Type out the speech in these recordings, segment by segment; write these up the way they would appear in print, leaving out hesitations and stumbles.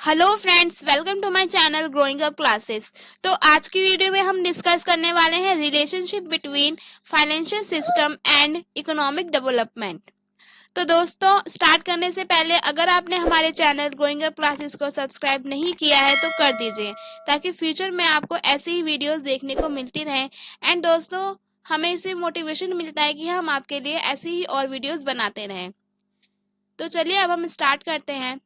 Hello friends, welcome to my channel growing up classes. तो आज की वीडियो में हम डिस्कस करने वाले हैं relationship between financial system and economic development. तो दोस्तों, स्टार्ट करने से पहले अगर आपने हमारे चैनल ग्रोइंग अप क्लासेस को सब्सक्राइब नहीं किया है तो कर दीजिए, ताकि फ्यूचर में आपको ऐसी ही वीडियोस देखने को मिलती रहें। एंड दोस्तों, हमें इससे मोटिवेशन मिलता है कि हम आपके लिए ऐसी ही और वीडियोस बनाते रहें। तो चलिए अब हम स्टार्ट करते हैं।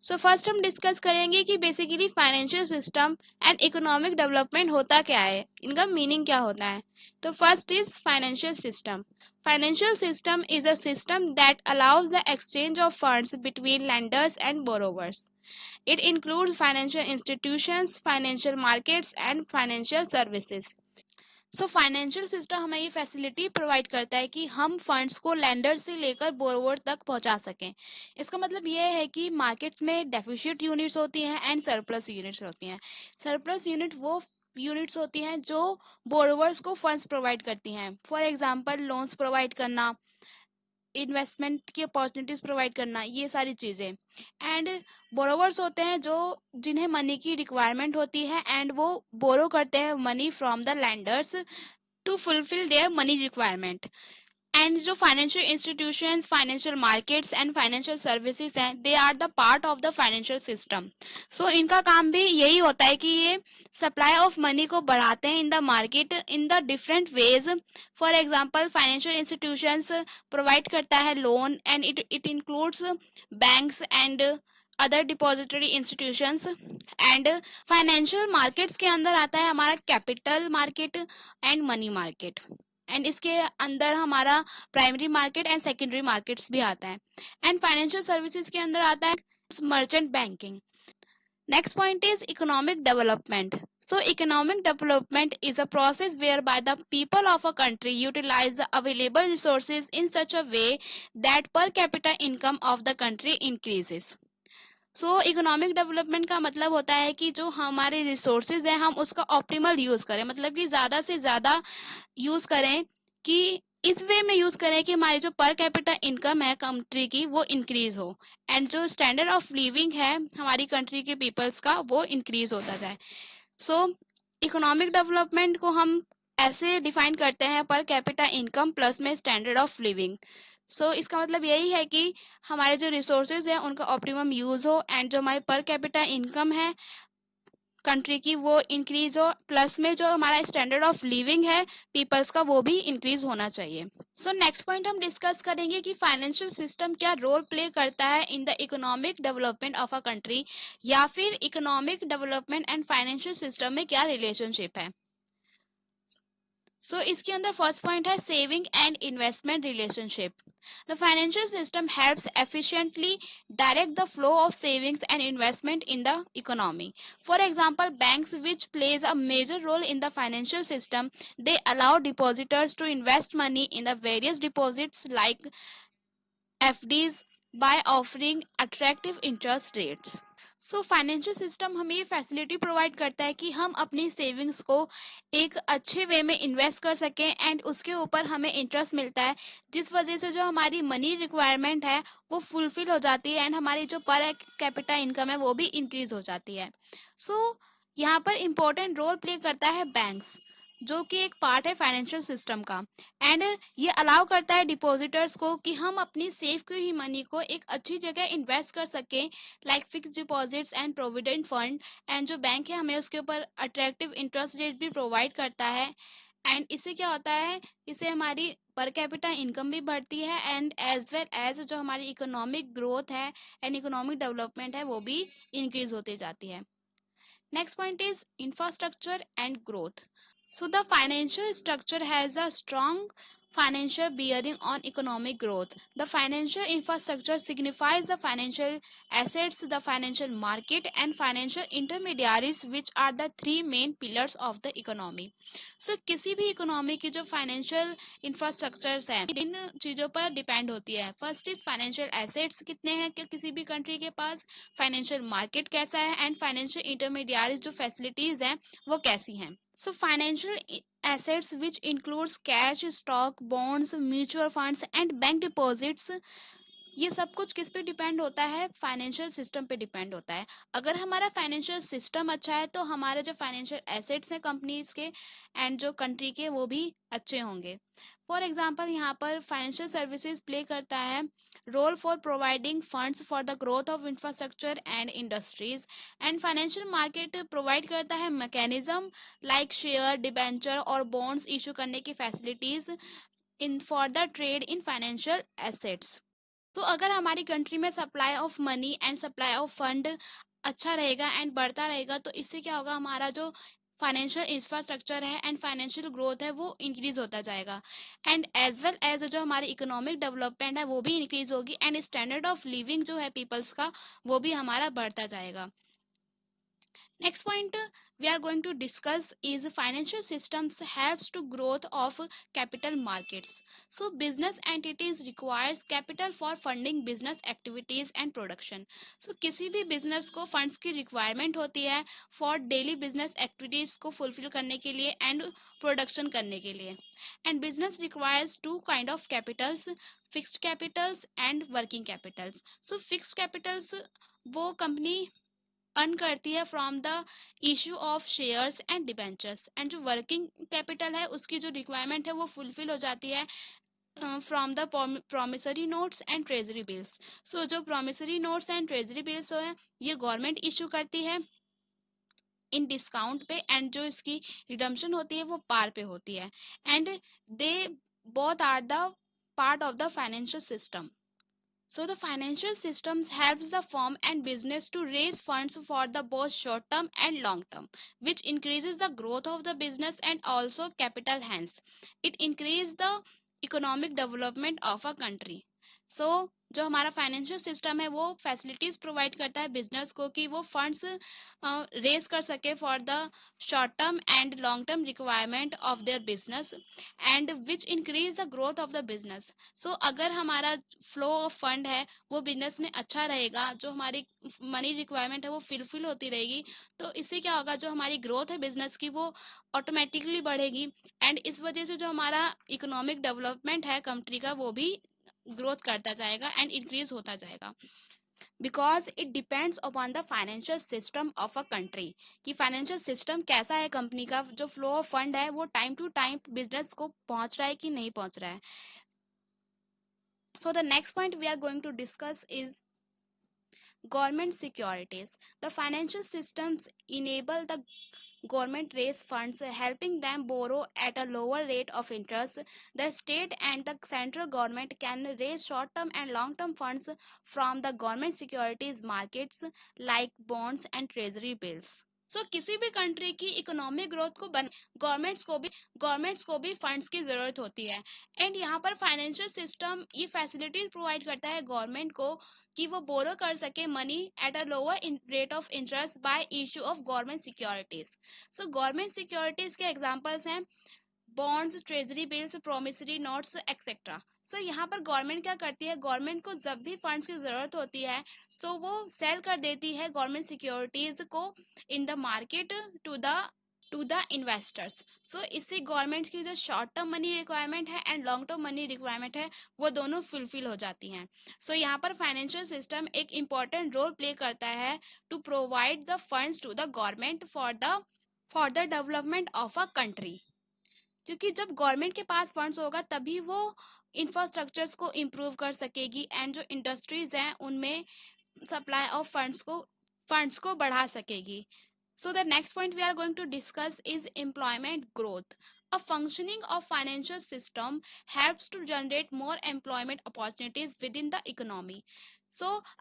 सो फर्स्ट हम डिस्कस करेंगे कि basically financial system and economic development होता क्या है, इनका मीनिंग क्या होता है। तो first is financial system. Financial system is a system that allows the exchange of funds between lenders and borrowers. It includes financial institutions, financial markets, and financial services. So financial system हमें ये facility provide करता है कि हम funds को lender से लेकर borrower तक पहुंचा सकें। इसका मतलब ये है कि मार्केट्स में डेफिशिट यूनिट्स होती हैं एंड सरप्लस यूनिट्स होती हैं। सरप्लस यूनिट वो यूनिट्स होती हैं जो बोरोवर्स को फंड्स प्रोवाइड करती हैं। फॉर एग्जांपल लोन्स प्रोवाइड करना, इन्वेस्टमेंट की अपॉर्चुनिटीज प्रोवाइड करना, ये सारी चीज़ें। एंड बोरोवर्स होते हैं जो जिन्हें मनी की रिक्वायरमेंट होती है एंड वो बोरो करते हैं money from the lenders to fulfill their money requirement. And जो financial institutions, financial markets and financial services हैं, they are the part of the financial system. So इनका काम भी यही होता है कि ये सप्लाई ऑफ मनी को बढ़ाते हैं इन the market in the different ways. For example financial institutions provide करता है loan and it includes banks and other depository institutions. And financial markets के अंदर आता है हमारा capital market and money market. And इसके अंदर हमारा primary market and secondary markets भी आता है। एंड फाइनेंशियल सर्विसेज के अंदर आता है merchant banking. Next point is economic development. So economic development is a process whereby the people of a country utilize the available resources in such a way that per capita income of the country increases. So economic development का मतलब होता है कि जो हमारे resources हैं हम उसका ऑप्टिमल यूज करें, मतलब कि ज्यादा से ज्यादा यूज करें, कि इस वे में यूज करें कि हमारी जो पर कैपिटा इनकम है कंट्री की वो इंक्रीज हो एंड जो स्टैंडर्ड ऑफ लिविंग है हमारी कंट्री के पीपल्स का वो इंक्रीज होता जाए। सो इकोनॉमिक डेवलपमेंट को हम ऐसे डिफाइन करते हैं पर कैपिटा इनकम प्लस में स्टैंडर्ड ऑफ लिविंग। इसका मतलब यही है कि हमारे जो रिसोर्सेज हैं उनका ऑप्टिमम यूज हो एंड जो हमारी पर कैपिटा इनकम है कंट्री की वो इंक्रीज हो, प्लस में जो हमारा स्टैंडर्ड ऑफ लिविंग है पीपल्स का वो भी इंक्रीज होना चाहिए। नेक्स्ट पॉइंट हम डिस्कस करेंगे कि फाइनेंशियल सिस्टम क्या रोल प्ले करता है in the economic development of a country, या फिर economic development and financial system में क्या रिलेशनशिप है। इसके अंदर फर्स्ट पॉइंट है saving and investment relationship. The financial system helps efficiently direct the flow of savings and investment in the economy. For example, banks, which plays a major role in the financial system, they allow depositors to invest money in the various deposits like FDs by offering attractive interest rates. Financial system हमें ये facility provide करता है कि हम अपनी savings को एक अच्छे वे में इन्वेस्ट कर सकें एंड उसके ऊपर हमें इंटरेस्ट मिलता है, जिस वजह से जो हमारी मनी रिक्वायरमेंट है वो फुलफिल हो जाती है एंड हमारी जो पर कैपिटा इनकम है वो भी इंक्रीज हो जाती है। यहाँ पर इम्पोर्टेंट रोल प्ले करता है बैंक्स, जो कि एक पार्ट है फाइनेंशियल सिस्टम का। एंड ये अलाउ करता है डिपॉजिटर्स को कि हम अपनी सेव की हुई मनी को एक अच्छी जगह इन्वेस्ट कर सकें, like fix deposits and provident fund. And जो बैंक है हमें उसके ऊपर अट्रैक्टिव इंटरेस्ट रेट भी प्रोवाइड करता है। एंड इससे क्या होता है, इससे हमारी पर कैपिटा इनकम भी बढ़ती है एंड एज वेल एज जो हमारी इकोनॉमिक ग्रोथ है एंड इकोनॉमिक डेवलपमेंट है वो भी इंक्रीज होती जाती है। Next point is infrastructure and growth. The financial structure has a strong financial bearing on economic growth. The financial infrastructure signifies the financial assets, the financial market, and financial intermediaries, which are the three main pillars of the economy. किसी भी economy की जो financial infrastructures हैं इन चीज़ों पर depend होती है। First is financial assets कितने हैं कि किसी भी कंट्री के पास, फाइनेंशियल मार्केट कैसा है एंड फाइनेंशियल इंटरमीडियरीज जो फैसिलिटीज हैं वो कैसी हैं। Financial assets, which includes cash, stock, bonds, mutual funds, and bank deposits, ये सब कुछ किस पे डिपेंड होता है? फाइनेंशियल सिस्टम पे डिपेंड होता है। अगर हमारा फाइनेंशियल सिस्टम अच्छा है तो हमारे जो फाइनेंशियल एसेट्स हैं कंपनीज के एंड जो कंट्री के वो भी अच्छे होंगे। फॉर एग्जांपल यहाँ पर फाइनेंशियल सर्विसेज प्ले करता है role for providing funds for the growth of infrastructure and industries and financial market provide करता है मैकेनिज्म लाइक शेयर डिबेंचर और बॉन्ड्स इशू करने की facilities in for the trade in financial assets. तो अगर हमारी कंट्री में supply of money and supply of fund अच्छा रहेगा एंड बढ़ता रहेगा तो इससे क्या होगा, हमारा जो फाइनेंशियल इंफ्रास्ट्रक्चर है एंड फाइनेंशियल ग्रोथ है वो इंक्रीज होता जाएगा एंड एज वेल एज जो हमारी इकोनॉमिक डेवलपमेंट है वो भी इंक्रीज होगी एंड स्टैंडर्ड ऑफ लिविंग जो है पीपल्स का वो भी हमारा बढ़ता जाएगा। Next point we are going to discuss is financial systems helps to growth of capital markets. So business entities requires capital for funding business activities and production. So किसी भी business को funds की requirement होती है for daily business activities को fulfill करने के लिए and production करने के लिए. And business requires two kind of capitals, fixed capitals and working capitals. So fixed capitals वो कंपनी अर्न करती है from the issue of shares and debentures and जो वर्किंग कैपिटल है उसकी जो रिक्वायरमेंट है वो फुलफिल हो जाती है from the promissory notes and treasury bills. So जो promissory notes and treasury bills है ये गवर्नमेंट इशू करती है इन डिस्काउंट पे एंड जो इसकी रिडम्पशन होती है वो पार पे होती है and they both are the part of the financial system. So the financial systems helps the firm and business to raise funds for the both short term and long term, which increases the growth of the business and also capital hence. It increases the economic development of a country. So जो हमारा financial system है वो facilities provide करता है business को कि वो funds raise कर सके for the short term and long term requirement of their business and which increase the growth of the business. So अगर हमारा फ्लो ऑफ फंड है वो बिजनेस में अच्छा रहेगा, जो हमारी मनी रिक्वायरमेंट है वो फिलफिल होती रहेगी, तो इससे क्या होगा, जो हमारी ग्रोथ है बिजनेस की वो ऑटोमेटिकली बढ़ेगी एंड इस वजह से जो हमारा इकोनॉमिक डेवलपमेंट है कंट्री का वो भी ग्रोथ करता जाएगा एंड इंक्रीज होता जाएगा because it depends upon the financial system of a country कि फाइनेंशियल सिस्टम कैसा है कंपनी का, जो फ्लो ऑफ फंड है वो टाइम टू टाइम बिजनेस को पहुंच रहा है कि नहीं पहुंच रहा है। So the next point we are going to discuss is government securities. The financial systems enable the government raise funds, helping them borrow at a lower rate of interest. The state and the central government can raise short-term and long-term funds from the government securities markets like bonds and treasury bills. किसी भी country की economic growth को governments को भी funds की जरूरत होती है एंड यहाँ पर फाइनेंशियल सिस्टम ये फैसिलिटीज प्रोवाइड करता है गवर्नमेंट को कि वो बोरो कर सके money at a lower rate of interest by issue of government securities. So government securities के एग्जांपल्स हैं bonds, treasury bills, promissory notes etcetera. So यहाँ पर गवर्नमेंट क्या करती है, गवर्नमेंट को जब भी फंड्स की जरूरत होती है तो वो सेल कर देती है गवर्नमेंट सिक्योरिटीज को in the market to the investors. So इससे गवर्नमेंट की जो शॉर्ट टर्म मनी रिक्वायरमेंट है and long term money requirement है वो दोनों फुलफिल हो जाती हैं। सो यहाँ पर फाइनेंशियल सिस्टम एक इम्पॉर्टेंट रोल प्ले करता है to provide the funds to the government for the development of a country, क्योंकि जब गवर्नमेंट के पास फंड्स होगा तभी वो इंफ्रास्ट्रक्चर्स को इम्प्रूव कर सकेगी एंड जो इंडस्ट्रीज हैं उनमें सप्लाई ऑफ फंड्स को बढ़ा सकेगी। So the next point we are going to discuss is employment growth. A functioning of financial system helps to generate more employment opportunities within the economy.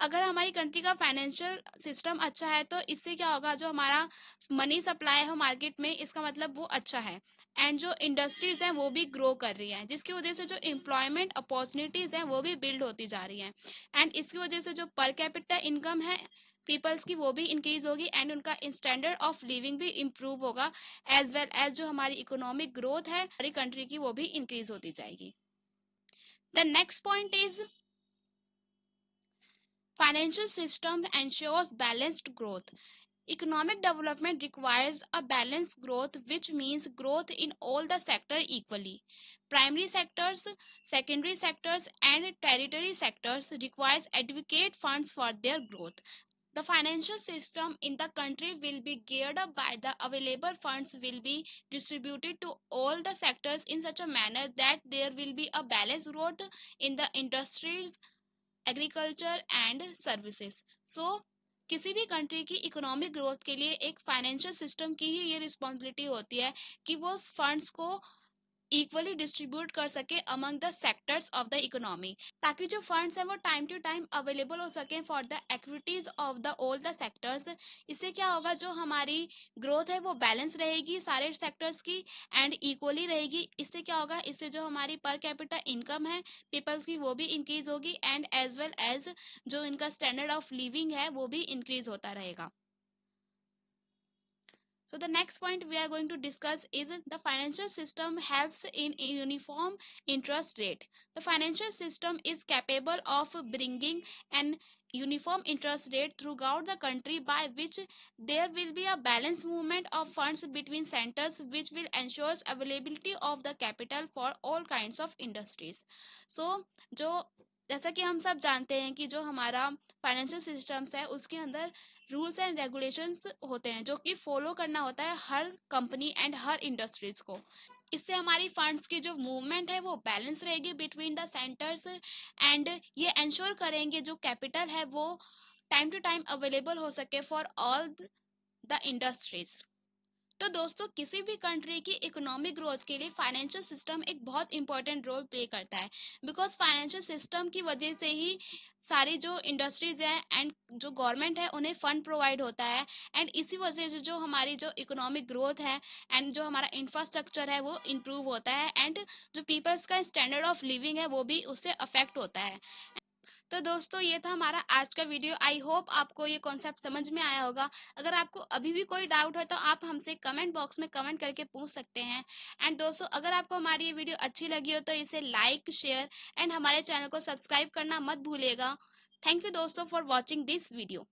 अगर हमारी country का financial system अच्छा है तो इससे क्या होगा, जो हमारा मनी सप्लाई है मार्केट में इसका मतलब वो अच्छा है एंड जो इंडस्ट्रीज हैं वो भी ग्रो कर रही हैं, जिसकी वजह से जो एम्प्लॉयमेंट अपॉर्चुनिटीज हैं वो भी बिल्ड होती जा रही हैं एंड इसकी वजह से जो पर कैपिटा इनकम है पीपल्स की वो भी इंक्रीज होगी एंड उनका स्टैंडर्ड ऑफ लिविंग भी इम्प्रूव होगा एज वेल एज जो हमारी इकोनॉमिक ग्रोथ है हमारी कंट्री की वो भी इंक्रीज होती जाएगी। The next point is financial system ensures balanced growth. Economic development requires a balanced growth, which means growth in all the sectors equally. Primary sectors, secondary sectors, and tertiary sectors requires adequate funds for their growth. The financial system in the country will be geared up by the available funds will be distributed to all the sectors in such a manner that there will be a balanced growth in the industries, agriculture and services so किसी भी country की economic growth के लिए एक financial system की ही ये responsibility होती है कि वो फंड्स को इक्वली डिस्ट्रीब्यूट कर सके among the sectors of the economy, ताकि जो फंड्स हैं वो टाइम टू टाइम अवेलेबल हो सके for the activities of the all the sectors. इससे क्या होगा, जो हमारी ग्रोथ है वो बैलेंस रहेगी सारे सेक्टर्स की एंड इक्वली रहेगी। इससे क्या होगा, इससे जो हमारी पर कैपिटा इनकम है पीपल्स की वो भी इंक्रीज होगी एंड एज वेल एज जो इनका स्टैंडर्ड ऑफ लिविंग है वो भी इंक्रीज होता रहेगा। So the next point we are going to discuss is the financial system helps in a uniform interest rate. The financial system is capable of bringing an uniform interest rate throughout the country by which there will be a balanced movement of funds between centers, which will ensure availability of the capital for all kinds of industries. So जो जैसा कि हम सब जानते हैं कि जो हमारा फाइनेंशियल सिस्टम्स है उसके अंदर रूल्स एंड रेगुलेशंस होते हैं जो कि फॉलो करना होता है हर कंपनी एंड हर इंडस्ट्रीज को। इससे हमारी फंड्स की जो मूवमेंट है वो बैलेंस रहेगी बिटवीन द सेंटर्स एंड ये इंश्योर करेंगे जो कैपिटल है वो टाइम टू टाइम अवेलेबल हो सके फॉर ऑल द इंडस्ट्रीज। तो दोस्तों किसी भी कंट्री की इकोनॉमिक ग्रोथ के लिए फाइनेंशियल सिस्टम एक बहुत इंपॉर्टेंट रोल प्ले करता है, बिकॉज फाइनेंशियल सिस्टम की वजह से ही सारी जो इंडस्ट्रीज हैं एंड जो गवर्नमेंट है उन्हें फंड प्रोवाइड होता है एंड इसी वजह से जो हमारी जो इकोनॉमिक ग्रोथ है एंड जो हमारा इंफ्रास्ट्रक्चर है वो इम्प्रूव होता है एंड जो पीपल्स का स्टैंडर्ड ऑफ लिविंग है वो भी उससे अफेक्ट होता है। तो दोस्तों ये था हमारा आज का वीडियो। आई होप आपको ये कॉन्सेप्ट समझ में आया होगा। अगर आपको अभी भी कोई डाउट है तो आप हमसे कमेंट बॉक्स में कमेंट करके पूछ सकते हैं। एंड दोस्तों अगर आपको हमारी ये वीडियो अच्छी लगी हो तो इसे लाइक शेयर एंड हमारे चैनल को सब्सक्राइब करना मत भूलिएगा। थैंक यू दोस्तों फॉर वॉचिंग दिस वीडियो।